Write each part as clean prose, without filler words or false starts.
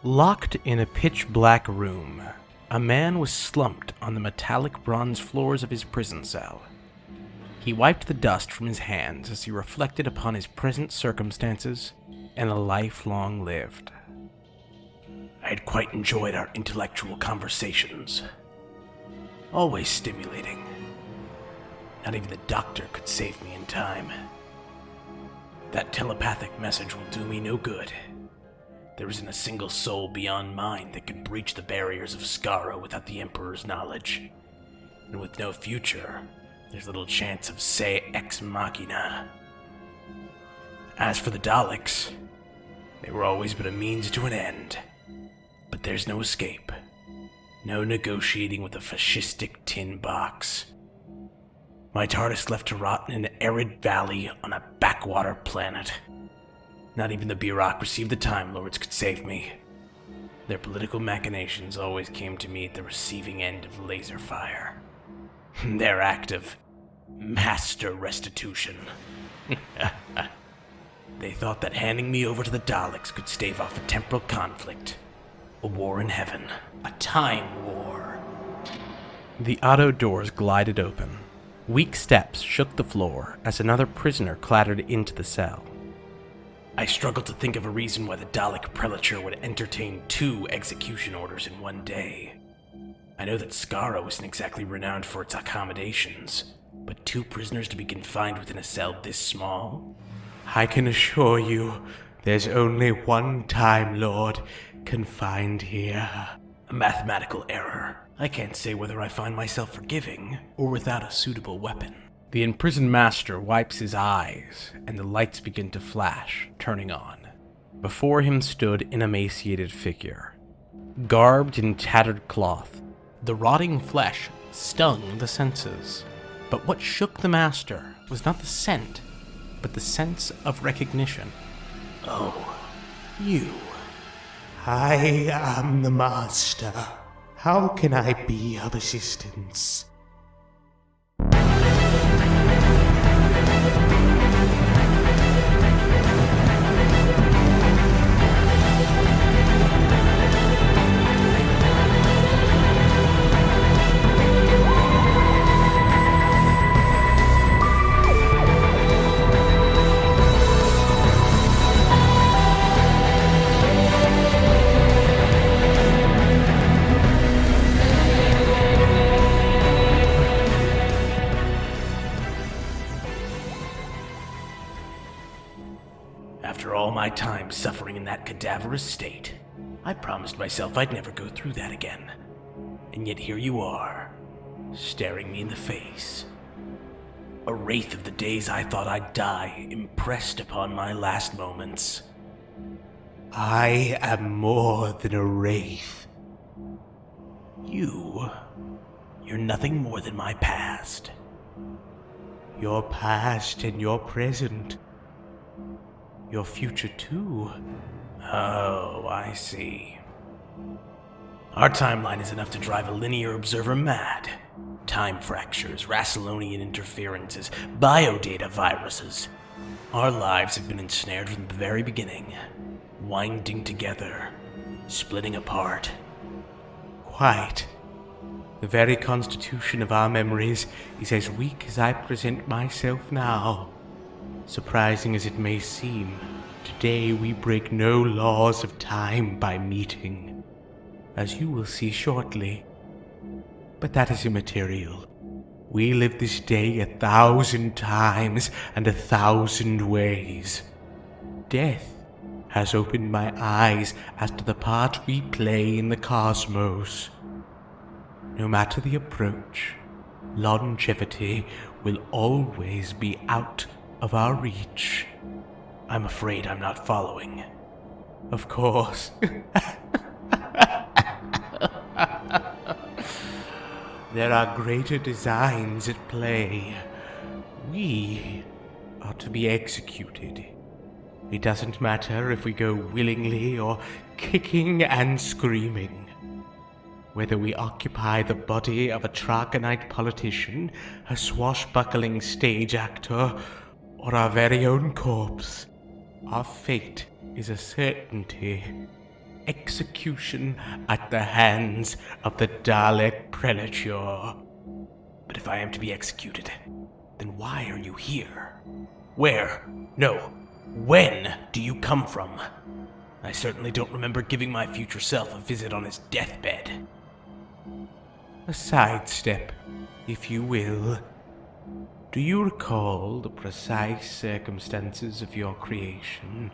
Locked in a pitch-black room, a man was slumped on the metallic bronze floors of his prison cell. He wiped the dust from his hands as he reflected upon his present circumstances and a life long lived. I had quite enjoyed our intellectual conversations. Always stimulating. Not even the doctor could save me in time. That telepathic message will do me no good. There isn't a single soul beyond mine that could breach the barriers of Skara without the Emperor's knowledge. And with no future, there's little chance of se ex machina. As for the Daleks, they were always but a means to an end. But there's no escape. No negotiating with a fascistic tin box. My TARDIS left to rot in an arid valley on a backwater planet. Not even the bureaucracy of the Time Lords could save me. Their political machinations always came to me at the receiving end of laser fire. Their act of master restitution. They thought that handing me over to the Daleks could stave off a temporal conflict. A war in heaven. A time war. The auto doors glided open. Weak steps shook the floor as another prisoner clattered into the cell. I struggled to think of a reason why the Dalek prelature would entertain 2 execution orders in one day. I know that Skara isn't exactly renowned for its accommodations, but 2 prisoners to be confined within a cell this small? I can assure you, there's only one Time Lord confined here. A mathematical error. I can't say whether I find myself forgiving or without a suitable weapon. The imprisoned master wipes his eyes, and the lights begin to flash, turning on. Before him stood an emaciated figure. Garbed in tattered cloth, the rotting flesh stung the senses. But what shook the master was not the scent, but the sense of recognition. Oh, you. I am the Master. How can I be of assistance? After all my time suffering in that cadaverous state, I promised myself I'd never go through that again. And yet here you are, staring me in the face. A wraith of the days I thought I'd die, impressed upon my last moments. I am more than a wraith. You're nothing more than my past. Your past and your present. Your future, too. Oh, I see. Our timeline is enough to drive a linear observer mad. Time fractures, Rassilonian interferences, biodata viruses. Our lives have been ensnared from the very beginning, winding together, splitting apart. Quite. The very constitution of our memories is as weak as I present myself now. Surprising as it may seem, today we break no laws of time by meeting, as you will see shortly. But that is immaterial. We live this day 1,000 times and 1,000 ways. Death has opened my eyes as to the part we play in the cosmos. No matter the approach, longevity will always be out of our reach. I'm afraid I'm not following. Of course. There are greater designs at play. We are to be executed. It doesn't matter if we go willingly or kicking and screaming. Whether we occupy the body of a Tragonite politician, a swashbuckling stage actor, or our very own corpse, our fate is a certainty. execution at the hands of the Dalek Prelature. But if I am to be executed, then why are you here? Where? No, when do you come from? I certainly don't remember giving my future self a visit on his deathbed. A sidestep, if you will. Do you recall the precise circumstances of your creation?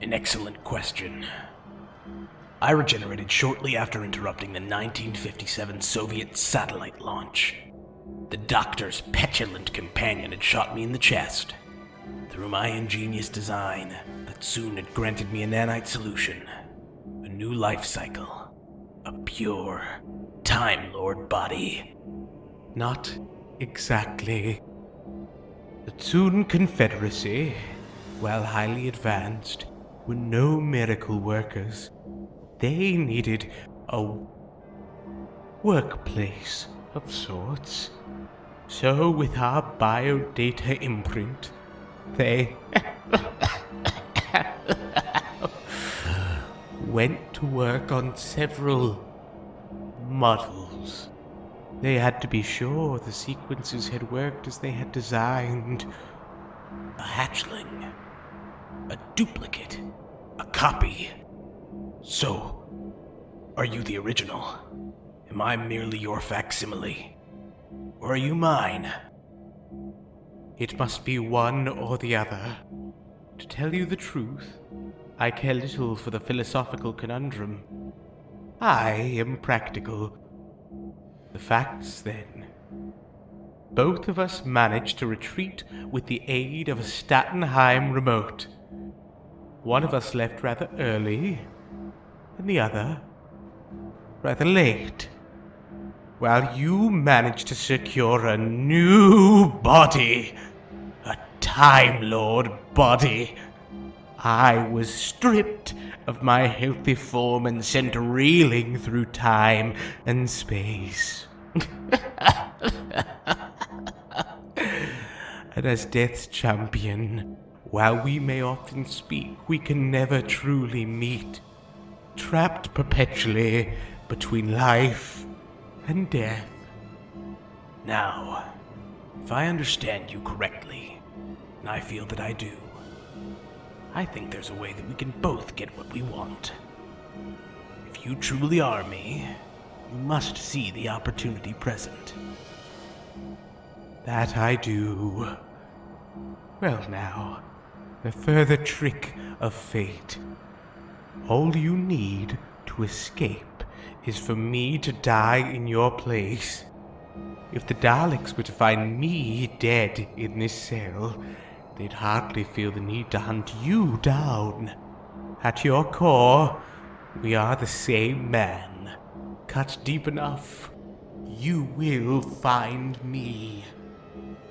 An excellent question. I regenerated shortly after interrupting the 1957 Soviet satellite launch. The doctor's petulant companion had shot me in the chest. Through my ingenious design, the TZUN had granted me a nanite solution, a new life cycle, a pure Time Lord body. Not exactly. The TZUN Confederacy, while highly advanced, were no miracle workers. They needed a workplace of sorts. So with our biodata imprint, they went to work on several models. They had to be sure the sequences had worked as they had designed. A hatchling. A duplicate. A copy. So, are you the original? Am I merely your facsimile? Or are you mine? It must be one or the other. To tell you the truth, I care little for the philosophical conundrum. I am practical. The facts, then. Both of us managed to retreat with the aid of a Stattenheim remote. One of us left rather early, and the other rather late. While you managed to secure a new body, a Time Lord body, I was stripped of my healthy form and sent reeling through time and space. And as Death's champion, while we may often speak, we can never truly meet, trapped perpetually between life and death. Now, if I understand you correctly, and I feel that I do, I think there's a way that we can both get what we want. If you truly are me, you must see the opportunity present. That I do. Well now, a further trick of fate. All you need to escape is for me to die in your place. If the Daleks were to find me dead in this cell, they'd hardly feel the need to hunt you down. At your core, we are the same man. Cut deep enough, you will find me.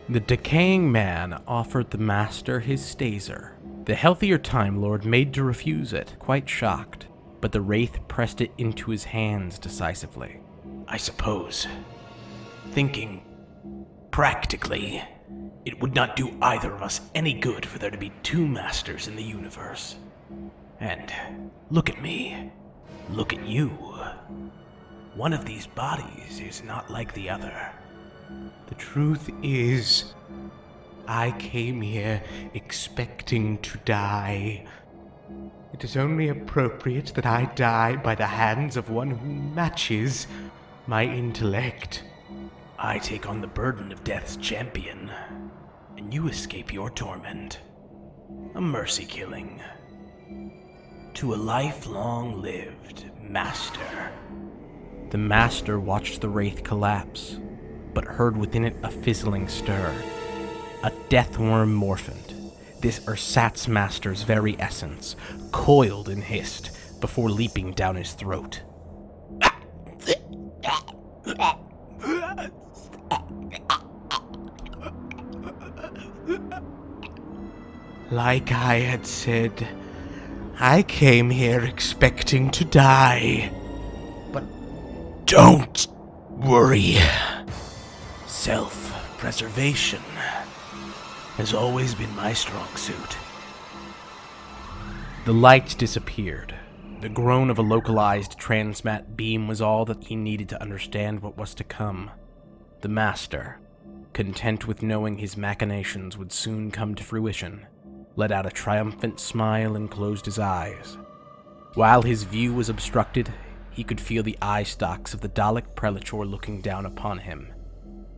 The decaying man offered the master his staser. The healthier Time Lord made to refuse it, quite shocked, but the wraith pressed it into his hands decisively. I suppose, thinking practically, it would not do either of us any good for there to be two masters in the universe. And look at me. Look at you. One of these bodies is not like the other. The truth is, I came here expecting to die. It is only appropriate that I die by the hands of one who matches my intellect. I take on the burden of Death's champion, and you escape your torment. A mercy killing. To a lifelong lived master. The master watched the wraith collapse, but heard within it a fizzling stir. A deathworm morphined, this ersatz master's very essence, coiled and hissed before leaping down his throat. Like I had said, I came here expecting to die. But don't worry. Self-preservation has always been my strong suit. The lights disappeared. The groan of a localized transmat beam was all that he needed to understand what was to come. The Master, content with knowing his machinations would soon come to fruition, let out a triumphant smile and closed his eyes. While his view was obstructed, he could feel the eye stalks of the Dalek Prelator looking down upon him.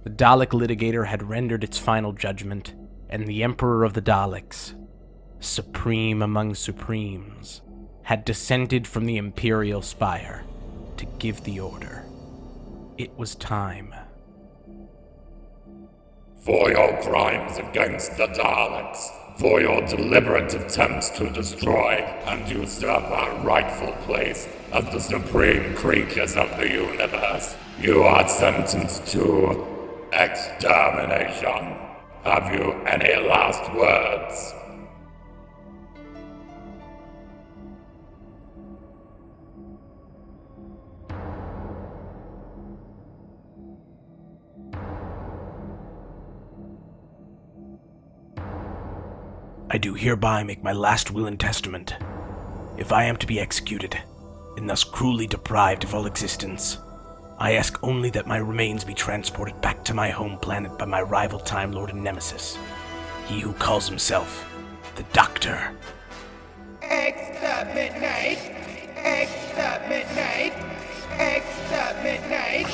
The Dalek litigator had rendered its final judgment, and the Emperor of the Daleks, supreme among supremes, had descended from the Imperial spire to give the order. It was time. For your crimes against the Daleks, for your deliberate attempts to destroy and usurp our rightful place as the supreme creatures of the universe, you are sentenced to extermination. Have you any last words? I do hereby make my last will and testament. If I am to be executed, and thus cruelly deprived of all existence, I ask only that my remains be transported back to my home planet by my rival Time Lord and Nemesis, he who calls himself the Doctor. Exterminate! Exterminate! Exterminate!